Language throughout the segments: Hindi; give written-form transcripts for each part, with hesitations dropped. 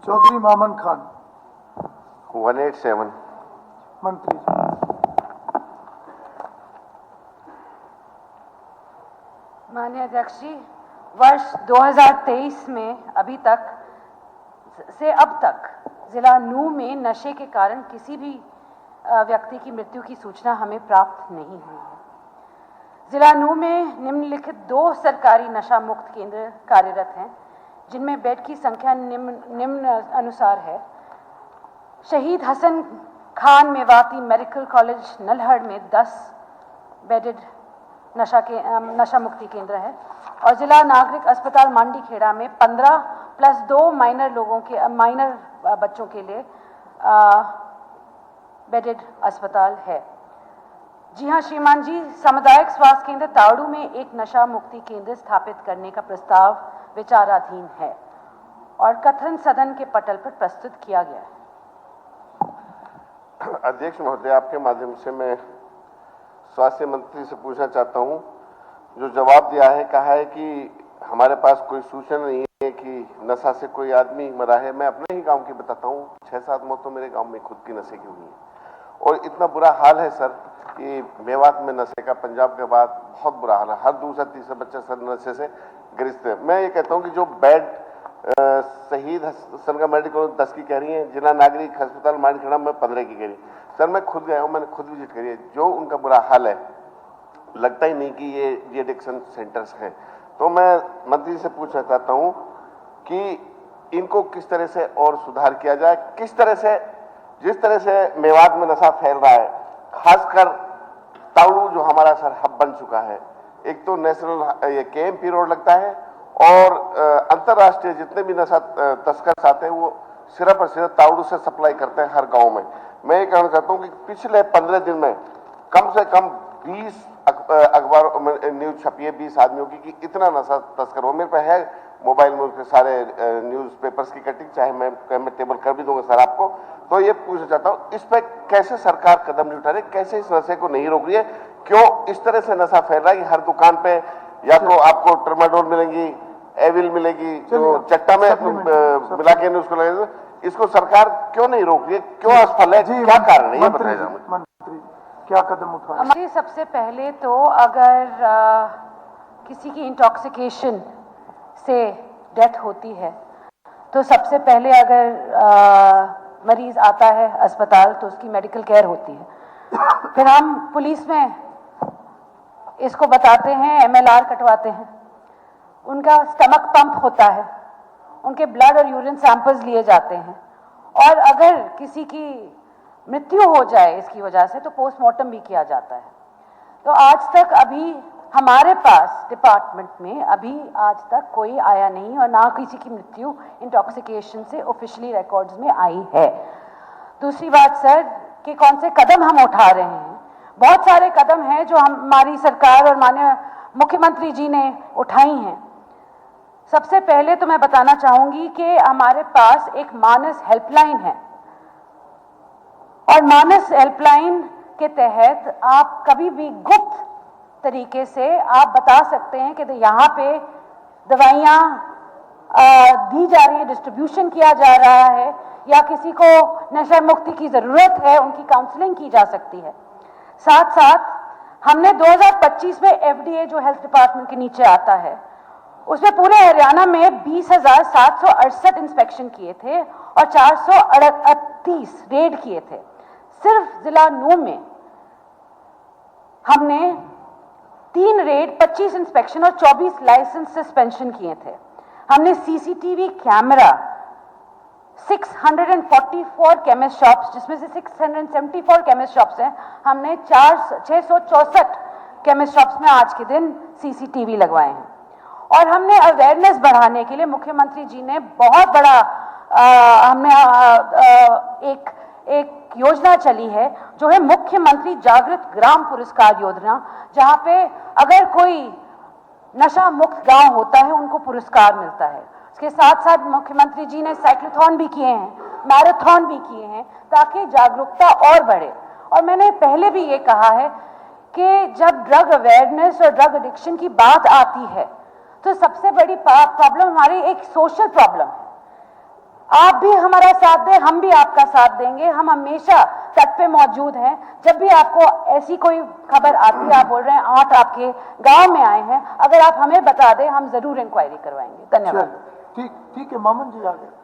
चौधरी मामन खान। 187। मंत्री जी। माननीय अध्यक्ष जी, वर्ष 2023 में अभी तक से अब तक जिला नूंह में नशे के कारण किसी भी व्यक्ति की मृत्यु की सूचना हमें प्राप्त नहीं हुई है। जिला नूंह में निम्नलिखित 2 सरकारी नशा मुक्त केंद्र कार्यरत हैं, जिनमें बेड की संख्या निम्न अनुसार है। शहीद हसन खान मेवाती मेडिकल कॉलेज नल्हड़ में 10 बेडेड नशा मुक्ति केंद्र है और जिला नागरिक अस्पताल मांडीखेड़ा में 15 प्लस 2 माइनर बच्चों के लिए बेडेड अस्पताल है। जी हाँ श्रीमान जी, सामुदायिक स्वास्थ्य केंद्र तावड़ू में एक नशा मुक्ति केंद्र स्थापित करने का प्रस्ताव विचाराधीन है और कथन सदन के पटल पर प्रस्तुत किया गया है। अध्यक्ष महोदय, आपके माध्यम से मैं स्वास्थ्य मंत्री से पूछना चाहता हूं। जो जवाब दिया है, कहा है कि हमारे पास कोई सूचना नहीं है कि नशा से कोई आदमी मरा है। मैं अपने ही गांव की बताता हूं, 6-7 मौतें मेरे गांव में खुद की नशे की हुई है और इतना बुरा हाल है सर कि मेवात में नशे का पंजाब के बाद बहुत बुरा हाल है। हर दूसरा तीसरा बच्चा सर नशे से ग्रस्त है। मैं ये कहता हूँ कि जो बेड शहीद हसन का मेडिकल 10 की कह रही है, जिला नागरिक अस्पताल मांडीखेड़ा में 15 की कह रही है। सर मैं खुद गया हूँ, मैंने खुद विजिट करी है। जो उनका बुरा हाल है, लगता ही नहीं कि ये एडिक्शन सेंटर्स हैं। तो मैं मंत्री से पूछना चाहता हूँ कि इनको किस तरह से और सुधार किया जाए, किस तरह से, जिस तरह से मेवात में नशा फैल रहा है, खासकर तावड़ू जो हमारा सर हब बन चुका है। एक तो नेशनल ये केएमपी रोड लगता है और अंतर्राष्ट्रीय जितने भी नशा तस्कर आते हैं वो सिर्फ और सिर्फ तावड़ू से सप्लाई करते हैं हर गांव में। मैं ये कहना चाहता हूँ कि पिछले 15 दिन में कम से कम 20 अखबार में न्यूज छपी है 20 आदमियों की कि इतना नशा तस्कर हो। मेरे पे है मोबाइल में उसके सारे न्यूज पेपर्स की कटिंग, चाहे मैं टेबल कर भी दूंगा सर आपको। तो ये पूछना चाहता हूँ, इस पे कैसे सरकार कदम नहीं उठा रही, कैसे इस नशे को नहीं रोक रही है? क्यों इस तरह से नशा फैल रहा है कि हर दुकान पे या तो आपको ट्रामाडोल मिलेगी, एविल मिलेगी, जो चट्टा में मिला के उसको लगेगा। इसको सरकार क्यों नहीं रोक रही है, क्यों असफल है, क्या कारण है, ये बताइए मंत्री क्या कदम उठा? हमारी सबसे पहले तो अगर किसी की इंटॉक्सिकेशन से डेथ होती है तो सबसे पहले अगर मरीज आता है अस्पताल तो उसकी मेडिकल केयर होती है। फिर हम पुलिस में इसको बताते हैं, MLR कटवाते हैं, उनका स्टमक पंप होता है, उनके ब्लड और यूरिन सैंपल्स लिए जाते हैं और अगर किसी की मृत्यु हो जाए इसकी वजह से तो पोस्टमार्टम भी किया जाता है। तो आज तक अभी हमारे पास डिपार्टमेंट में अभी आज तक कोई आया नहीं और ना किसी की मृत्यु इंटॉक्सिकेशन से ऑफिशियली रिकॉर्ड्स में आई है। दूसरी बात सर कि कौन से कदम हम उठा रहे हैं, बहुत सारे कदम हैं जो हमारी सरकार और माननीय मुख्यमंत्री जी ने उठाई हैं। सबसे पहले तो मैं बताना चाहूंगी कि हमारे पास एक मानस हेल्पलाइन है और मानस हेल्पलाइन के तहत आप कभी भी गुप्त तरीके से आप बता सकते हैं कि यहाँ पे दवाइयाँ दी जा रही है, डिस्ट्रीब्यूशन किया जा रहा है या किसी को नशा मुक्ति की ज़रूरत है, उनकी काउंसलिंग की जा सकती है। साथ साथ हमने 2025 में FDA जो हेल्थ डिपार्टमेंट के नीचे आता है उसमें पूरे हरियाणा में 20,768 इंस्पेक्शन किए थे और 438 रेड किए थे। सिर्फ जिला नूंह में हमने 3 रेड, 25 इंस्पेक्शन और 24 लाइसेंस सस्पेंशन किए थे। हमने CCTV कैमरा 644 केमिस्ट शॉप्स, जिसमें से 674 केमिस्ट शॉप्स हैं, हमने 664 केमिस्ट शॉप्स में आज के दिन CCTV लगवाए हैं। और हमने अवेयरनेस बढ़ाने के लिए मुख्यमंत्री जी ने बहुत बड़ा एक योजना चली है जो है मुख्यमंत्री जागृत ग्राम पुरस्कार योजना, जहां पे अगर कोई नशा मुक्त गांव होता है उनको पुरस्कार मिलता है। इसके साथ साथ मुख्यमंत्री जी ने साइक्लोथॉन भी किए हैं, मैराथन भी किए हैं ताकि जागरूकता और बढ़े। और मैंने पहले भी ये कहा है कि जब ड्रग अवेयरनेस और ड्रग एडिक्शन की बात आती है तो सबसे बड़ी प्रॉब्लम हमारी एक सोशल प्रॉब्लम है। आप भी हमारा साथ दें, हम भी आपका साथ देंगे। हम हमेशा तट पे मौजूद हैं। जब भी आपको ऐसी कोई खबर आती है, आप बोल रहे हैं 8 आपके गांव में आए हैं, अगर आप हमें बता दें, हम जरूर इंक्वायरी करवाएंगे। धन्यवाद। चलिए, ठीक है, मामन जी आगे।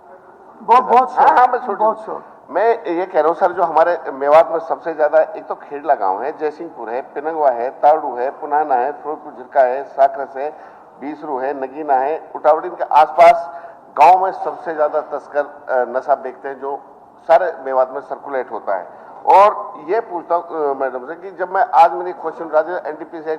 बहुत हाँ, मैं छोड़ बहुत शौक। मैं ये कह रहा हूँ सर, जो हमारे मेवात में सबसे ज्यादा, एक तो खेड़ला गांव है, जयसिंहपुर है, पिनंगवा है, ताड़ू है, पुनाना है, फिरोजपुर झिरका है, साकरस है, बीसरू है, नगीना है, उटावड़ी के आसपास गांव में सबसे ज्यादा तस्कर नशा बेचते हैं, जो सारे मेवात में सर्कुलेट होता है। और ये पूछता हूँ मैडम से कि जब मैं आज मैंने क्वेश्चन उठा दिया एनडीपी से,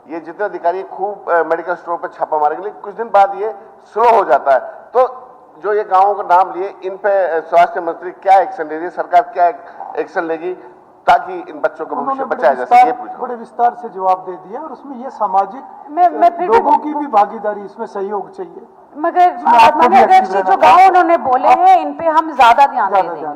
ये जितने अधिकारी खूब मेडिकल स्टोर पर छापा मारेंगे, लेकिन कुछ दिन बाद ये स्लो हो जाता है। तो जो ये गांवों का नाम लिए, इन पे स्वास्थ्य मंत्री क्या एक्शन ले रही है, सरकार क्या एक्शन लेगी ताकि इन बच्चों को भविष्य बचाया जा सके? ये पूछो। बड़े विस्तार से जवाब दे दिया, और उसमें ये सामाजिक मैं फिर भी- लोगों की भी भागीदारी, इसमें सहयोग चाहिए। मगर आपको भी माननीय एक्टिव अध्यक्ष जी, रहना जो गांव उन्होंने बोले हैं, इन पे हम ज्यादा ध्यान ज्यादा देंगे। ध्यान